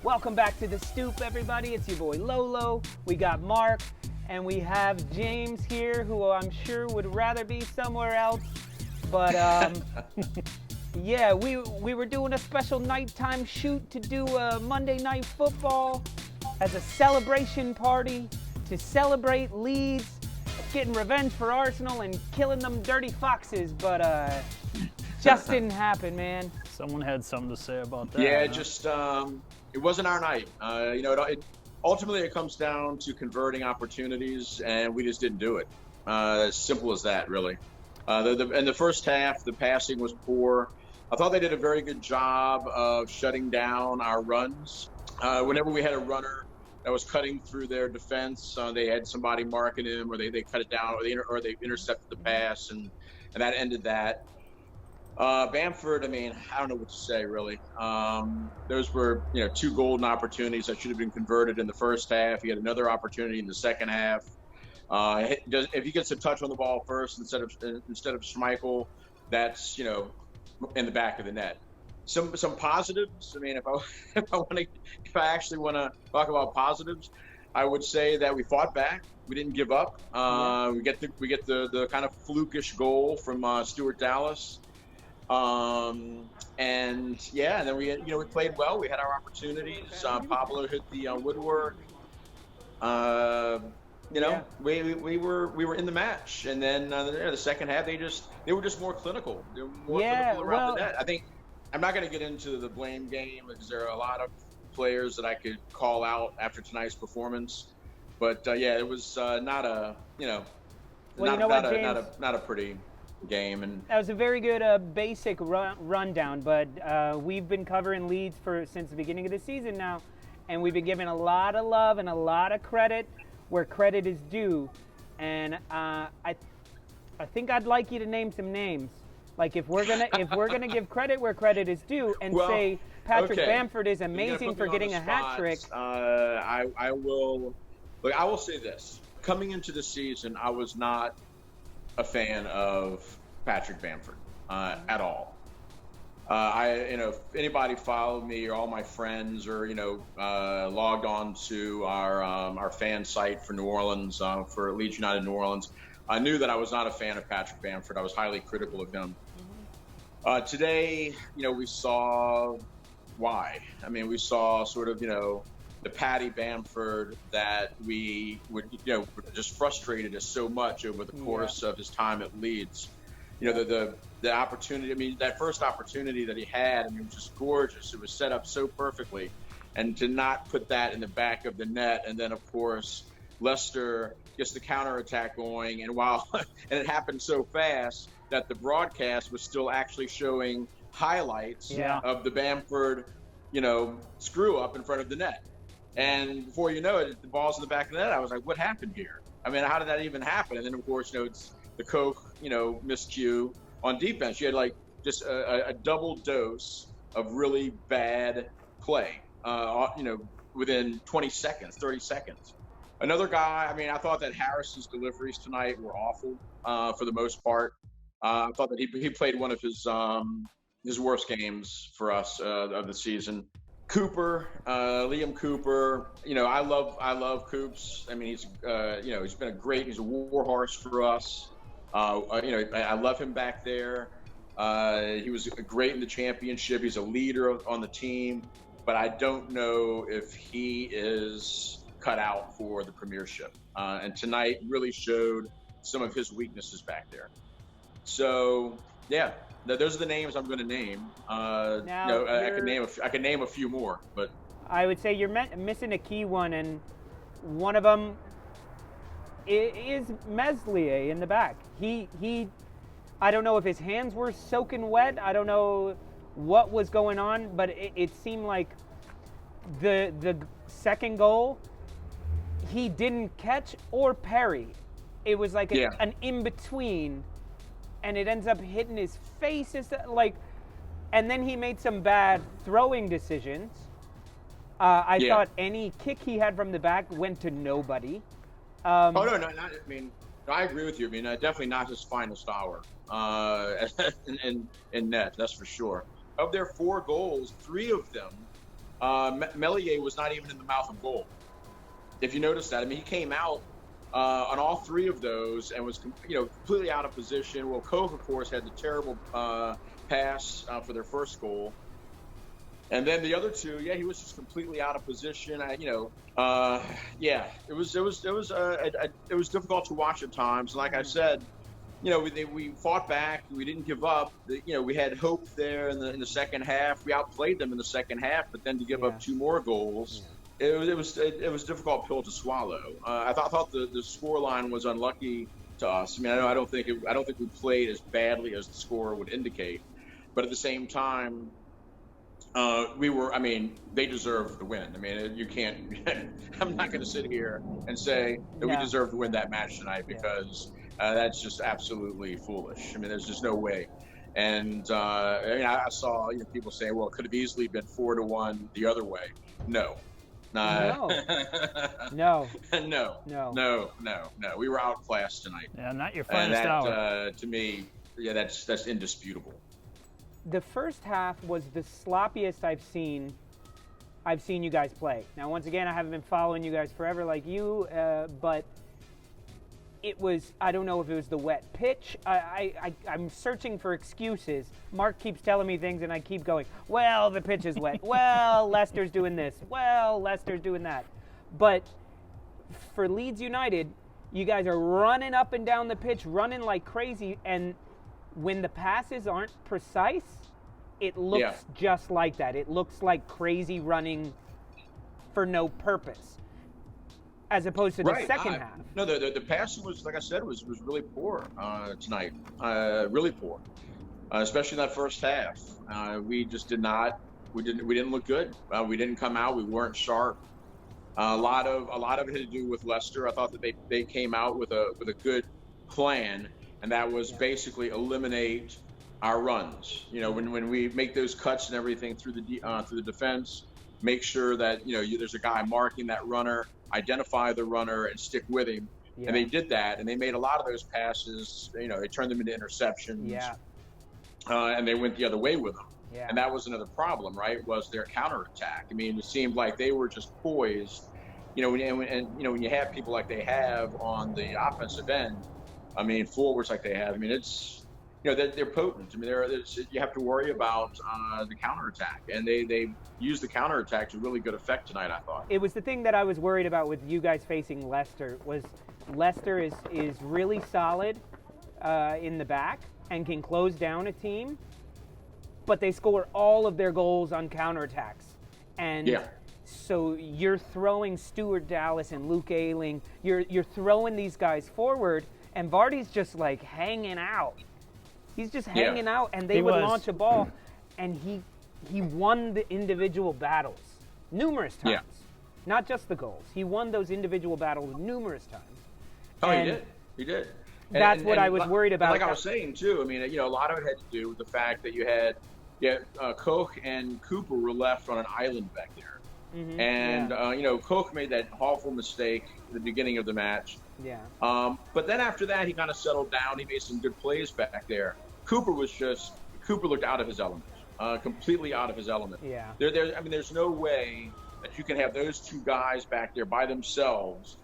Welcome back to the Stoop, everybody. It's your boy Lolo. We got Mark, and we have James here, who I'm sure would rather be somewhere else. But yeah, we were doing a special nighttime shoot to do a Monday Night Football as a celebration party to celebrate Leeds getting revenge for Arsenal and killing them dirty foxes. But just didn't happen, man. Someone had something to say about that. Yeah, huh? just it wasn't our night. Ultimately it comes down to converting opportunities, and we just didn't do it. As simple as that, really. In the first half, the passing was poor. I thought they did a very good job of shutting down our runs. Whenever we had a runner that was cutting through their defense, they had somebody marking him, or they cut it down, or they intercepted the pass, and that ended that. Bamford, I mean, I don't know what to say, really. Those were, two golden opportunities that should have been converted in the first half. He had another opportunity in the second half. If he gets a touch on the ball first instead of Schmeichel, that's, in the back of the net. Some positives. I mean, if I actually want to talk about positives, I would say that we fought back. We didn't give up. We get the kind of flukish goal from Stuart Dallas. And then we played well. We had our opportunities. Pablo hit the woodwork. We were in the match, and then the second half they were just more clinical. They were more clinical around the net. I think I'm not going to get into the blame game because there are a lot of players that I could call out after tonight's performance, but it was not a not a pretty game. And that was a very good basic rundown, but we've been covering Leeds since the beginning of the season now, and we've been giving a lot of love and a lot of credit where credit is due, and I think I'd like you to name some names. Like if we're gonna give credit where credit is due, and say Patrick Bamford is amazing for getting a hat trick. I will say this: coming into the season, I was not a fan of Patrick Bamford at all. If anybody followed me, or all my friends, or logged on to our fan site for New Orleans, for Leeds United New Orleans, I knew that I was not a fan of Patrick Bamford. I was highly critical of him. Today, we saw why. I mean, we saw sort of the Patty Bamford that we would just frustrated us so much over the course of his time at Leeds. The opportunity. I mean, that first opportunity that he had, it was just gorgeous. It was set up so perfectly, and to not put that in the back of the net, and then of course Leicester gets the counterattack going, and it happened so fast that the broadcast was still actually showing highlights of the Bamford, screw up in front of the net. And before you know it, the ball's in the back of the net. I was like, what happened here? I mean, how did that even happen? And then, of course, it's the Koch, miscue on defense. You had like just a double dose of really bad play, within 20 seconds, 30 seconds. Another guy, I mean, I thought that Harris's deliveries tonight were awful for the most part. I thought that he played one of his worst games for us of the season. Liam Cooper, I love Coops. I mean, he's he's a war horse for us. I love him back there. He was great in the championship. He's a leader on the team, but I don't know if he is cut out for the Premiership. And tonight really showed some of his weaknesses back there. So, yeah. Those are the names I'm going to name. I can name a few more, but I would say you're missing a key one, and one of them is Meslier in the back. He I don't know if his hands were soaking wet. I don't know what was going on, but it seemed like the second goal he didn't catch or parry. It was like an in between. And it ends up hitting his face, and then he made some bad throwing decisions. I thought any kick he had from the back went to nobody. I agree with you. I mean, definitely not his finest hour in net, that's for sure. Of their 4 goals, 3 of them Meslier was not even in the mouth of goal. If you notice that, I mean, he came out on all three of those and was completely out of position. Well, Koch, of course, had the terrible pass for their first goal. And then the other two, he was just completely out of position. It was difficult to watch at times. Like I said, we fought back. We didn't give up. We had hope there in the second half. We outplayed them in the second half, but then to give up two more goals, it was a difficult pill to swallow. I thought the scoreline was unlucky to us. I mean, I don't think we played as badly as the score would indicate, but at the same time, they deserved the win. I mean, you can't. I'm not going to sit here and say that we deserve to win that match tonight because that's just absolutely foolish. I mean, there's just no way. And I saw people say, well, it could have easily been 4-1 the other way. No. No. We were outclassed tonight. Yeah, not your finest hour. To me, that's indisputable. The first half was the sloppiest I've seen you guys play. Now, once again, I haven't been following you guys forever like you, but it was, I don't know if it was the wet pitch. I'm searching for excuses. Mark keeps telling me things, and I keep going, well, the pitch is wet. Well, Leicester's doing this. Well, Leicester's doing that. But for Leeds United, you guys are running up and down the pitch, running like crazy, and when the passes aren't precise, it looks just like that. It looks like crazy running for no purpose, as opposed to the second half. No, the passing was, like I said, was really poor tonight. Really poor, especially in that first half. We just did not. We didn't look good. We didn't come out. We weren't sharp. A lot of it had to do with Leicester. I thought that they came out with a good plan. And that was basically eliminate our runs. When we make those cuts and everything through the defense, make sure that there's a guy marking that runner, identify the runner, and stick with him. Yeah. And they did that, and they made a lot of those passes. They turned them into interceptions. Yeah. And they went the other way with them. Yeah. And that was another problem, right? Was their counterattack. I mean, it seemed like they were just poised. When you have people like they have on the offensive end. I mean, forwards like they have. I mean, it's they're potent. I mean, you have to worry about the counterattack, and they used the counterattack to really good effect tonight, I thought. It was the thing that I was worried about with you guys facing Leicester. Was Leicester is really solid in the back and can close down a team, but they score all of their goals on counterattacks, and so you're throwing Stuart Dallas and Luke Ayling. You're throwing these guys forward. And Vardy's just like hanging out. He's just hanging out, and they would launch a ball, and he won the individual battles numerous times. Yeah. Not just the goals. He won those individual battles numerous times. Oh, he did. That's what I was worried about. Like I was saying too. I mean, a lot of it had to do with the fact that you had Koch and Cooper were left on an island back there, and Koch made that awful mistake at the beginning of the match. Yeah. But then after that, he kind of settled down. He made some good plays back there. Cooper looked out of his element, completely out of his element. Yeah. There's no way that you can have those two guys back there by themselves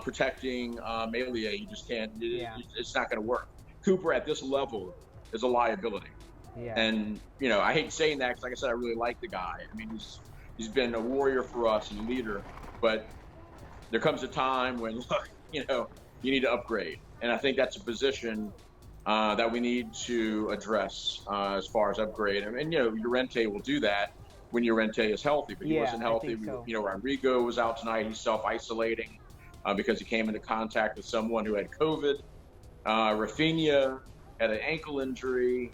protecting Meslier. You just can't. It's not going to work. Cooper at this level is a liability. Yeah. And I hate saying that because, like I said, I really like the guy. I mean, he's been a warrior for us and a leader. But there comes a time when you need to upgrade, and I think that's a position that we need to address as far as upgrade. And Llorente will do that when Llorente is healthy, but he wasn't healthy. So. Rodrigo was out tonight. He's self-isolating because he came into contact with someone who had COVID. Rafinha had an ankle injury.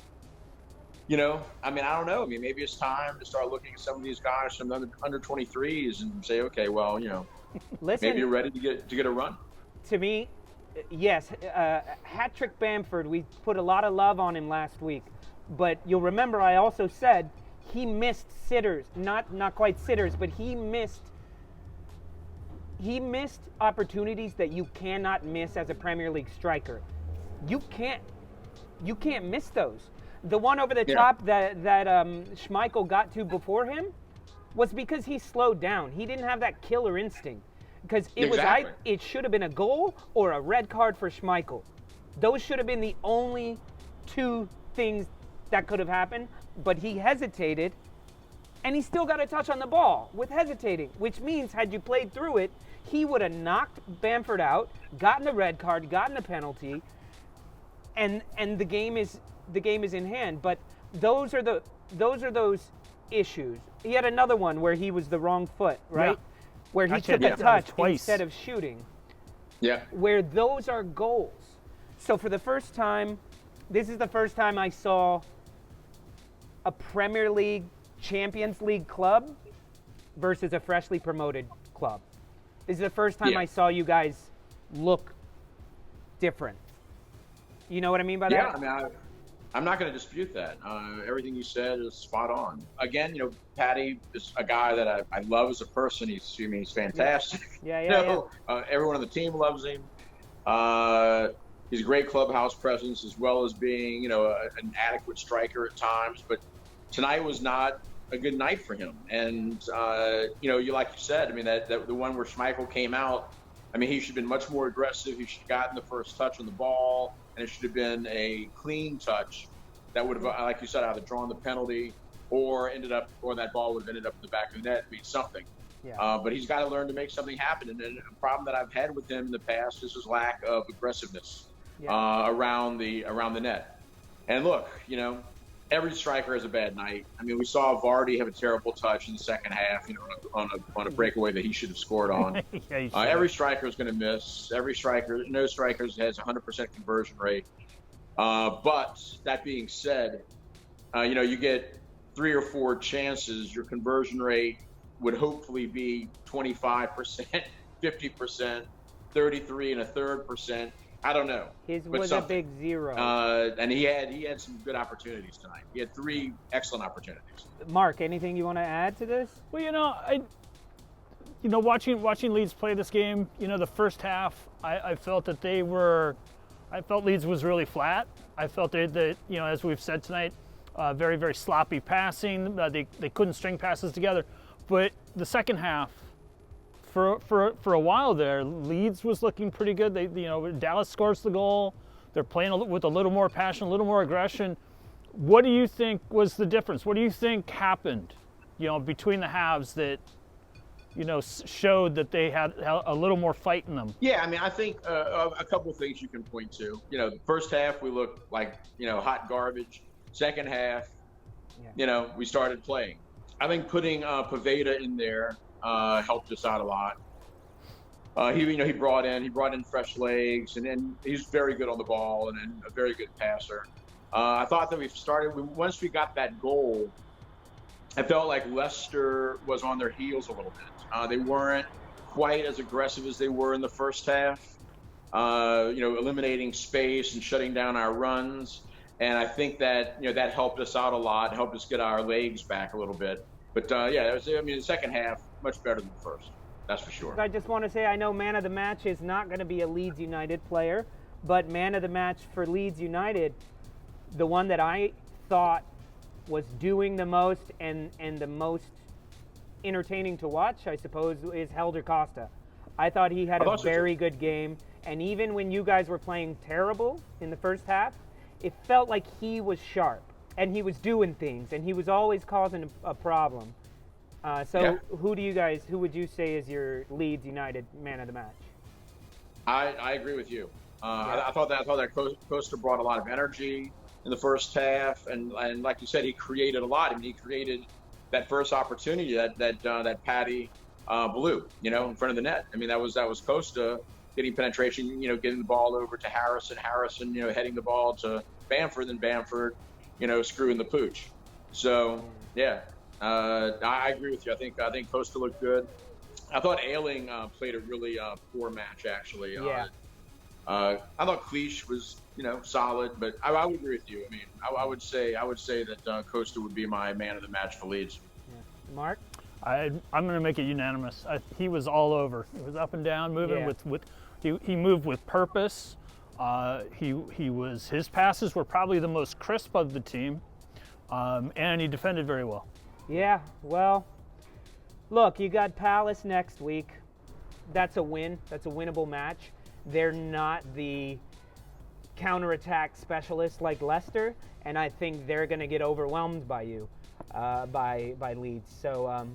I don't know. Maybe it's time to start looking at some of these guys from the under 23s and say, okay, well, Listen, maybe you're ready to get a run. To me, yes, hat-trick Bamford, we put a lot of love on him last week. But you'll remember I also said he missed sitters. Not quite sitters, but he missed opportunities that you cannot miss as a Premier League striker. You can't miss those. The one over the top that Schmeichel got to before him, was because he slowed down. He didn't have that killer instinct. Because Exactly. it should have been a goal or a red card for Schmeichel. Those should have been the only two things that could have happened, but he hesitated, and he still got a touch on the ball with hesitating, which means had you played through it, he would have knocked Bamford out, gotten the red card, gotten the penalty, and the game is in hand. But those are those issues. He had another one where he was the wrong foot, right? Yeah. Where he Actually, took a touch twice. instead of shooting. Yeah. Where those are goals. So for the first time, this is the first time I saw a Premier League, Champions League club versus a freshly promoted club. This is the first time I saw you guys look different. You know what I mean by that? Yeah, I mean, I'm not going to dispute that. Everything you said is spot on. Again, Patty is a guy that I love as a person. He's fantastic. Yeah. Everyone on the team loves him. He's a great clubhouse presence, as well as being, an adequate striker at times. But tonight was not a good night for him. And like you said, I mean, that the one where Schmeichel came out, I mean, he should have been much more aggressive. He should have gotten the first touch on the ball, and it should have been a clean touch that would have, like you said, either drawn the penalty or that ball would have ended up in the back of the net, means something. Yeah. But he's got to learn to make something happen. And a problem that I've had with him in the past is his lack of aggressiveness around the net. And look, every striker has a bad night. I mean, we saw Vardy have a terrible touch in the second half, on a breakaway that he should have scored on. Every striker is going to miss. No striker has 100% conversion rate. But that being said, you get 3 or 4 chances. Your conversion rate would hopefully be 25%, 50%, 33.33%. I don't know. His was a big 0. And he had some good opportunities tonight. He had 3 excellent opportunities. Mark, anything you want to add to this? Well, watching Leeds play this game, the first half, I felt that I felt Leeds was really flat. I felt that as we've said tonight, very, very sloppy passing. They couldn't string passes together. But the second half, for a while there, Leeds was looking pretty good. Dallas scores the goal. They're playing with a little more passion, a little more aggression. What do you think was the difference? What do you think happened, between the halves that, showed that they had a little more fight in them? Yeah, I mean, I think a couple of things you can point to. The first half we looked like, hot garbage. Second half, we started playing. I think putting Poveda in there helped us out a lot. He brought in fresh legs, and then he's very good on the ball and a very good passer. I thought that once we got that goal, I felt like Leicester was on their heels a little bit. They weren't quite as aggressive as they were in the first half, eliminating space and shutting down our runs. And I think that, that helped us out a lot, helped us get our legs back a little bit. But, the second half, much better than the first. That's for sure. I just want to say, I know man of the match is not going to be a Leeds United player, but man of the match for Leeds United, the one that I thought was doing the most and the most entertaining to watch, I suppose, is Helder Costa. I thought he had a very good game. And even when you guys were playing terrible in the first half, it felt like he was sharp and he was doing things and he was always causing a problem. Who would you say is your Leeds United man of the match? I agree with you. I thought that Costa brought a lot of energy in the first half, and like you said, he created a lot. I mean, he created that first opportunity that Patty blew, in front of the net. I mean, that was Costa getting penetration, getting the ball over to Harrison, heading the ball to Bamford, and Bamford, screwing the pooch. So yeah, I agree with you. I think Costa looked good. I thought Ayling played a really poor match, actually. Yeah. I thought Cleach was, solid, but I would agree with you. I mean, I would say that Costa would be my man of the match for Leeds. Yeah. Mark? I'm going to make it unanimous. He was all over. He was up and down, moving he moved with purpose. His passes were probably the most crisp of the team, and he defended very well. Yeah, well, Look, you got Palace next week. That's a win. That's a winnable match. They're not the counterattack specialist like Leicester, and I think they're going to get overwhelmed by you, by Leeds. So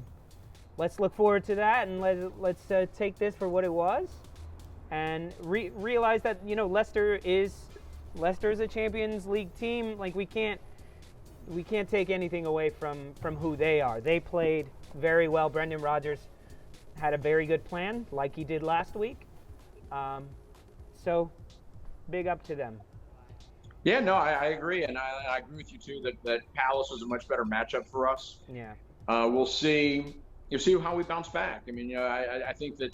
let's look forward to that, and let's take this for what it was, and realize that Leicester is a Champions League team. Like we can't take anything away from who they are. They played very well. Brendan Rodgers had a very good plan, like he did last week. So, big up to them. Yeah, no, I agree, and I agree with you too that Palace is a much better matchup for us. Yeah. We'll see. You'll see how we bounce back. I mean, I think that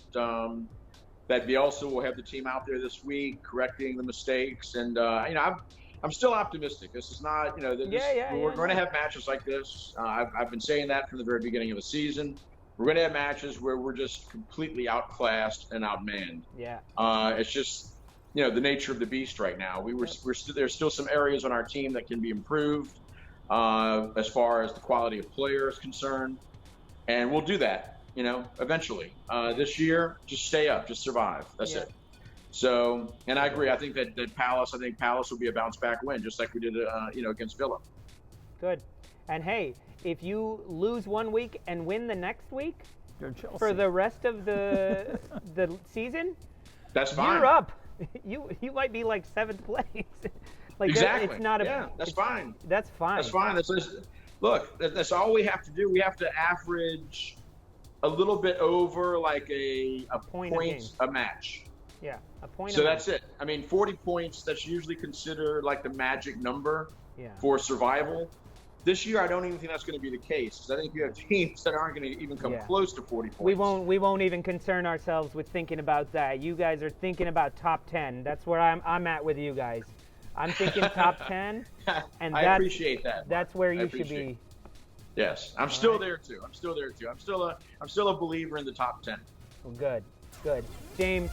that Bielsa will have the team out there this week, correcting the mistakes, and I'm still optimistic. This is not, we're going to have matches like this. I've been saying that from the very beginning of the season. We're going to have matches where we're just completely outclassed and outmanned. Yeah. It's just, the nature of the beast right now. There's still some areas on our team that can be improved as far as the quality of player is concerned, and we'll do that, eventually. This year, just stay up, just survive. That's it. So, and I agree. I think that Palace will be a bounce back win, just like we did, against Villa. Good. And hey, if you lose one week and win the next week for the rest of the season, that's fine. You're up. You might be like 7th place. Like exactly. It's not that's fine. That's fine. That's fine. Look, that's all we have to do. We have to average a little bit over like a point a match. Yeah, a point. So that's it. I mean, 40 points. That's usually considered like the magic number for survival. This year, I don't even think that's going to be the case, because I think you have teams that aren't going to even come close to 40 points. We won't even concern ourselves with thinking about that. You guys are thinking about top 10. That's where I'm at with you guys. I'm thinking top 10, and I appreciate that. That's where you should be. Yes, I'm still there too. I'm still a believer in the top 10. Well, good. James,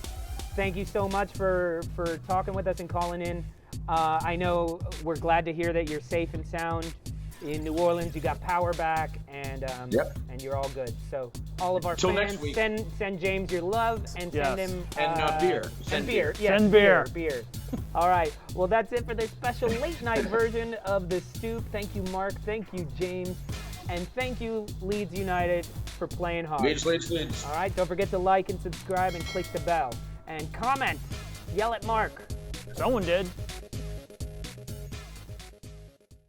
thank you so much for talking with us and calling in. I know we're glad to hear that you're safe and sound in New Orleans. You got power back, and you're all good. So all of our fans, send James your love, and send him beer. Send beer. Yes, send beer. Beer. All right. Well, that's it for this special late night version of the Stoop. Thank you, Mark. Thank you, James. And thank you, Leeds United, for playing hard. Leeds. All right. Don't forget to like and subscribe and click the bell. And comment. Yell at Mark. Someone did.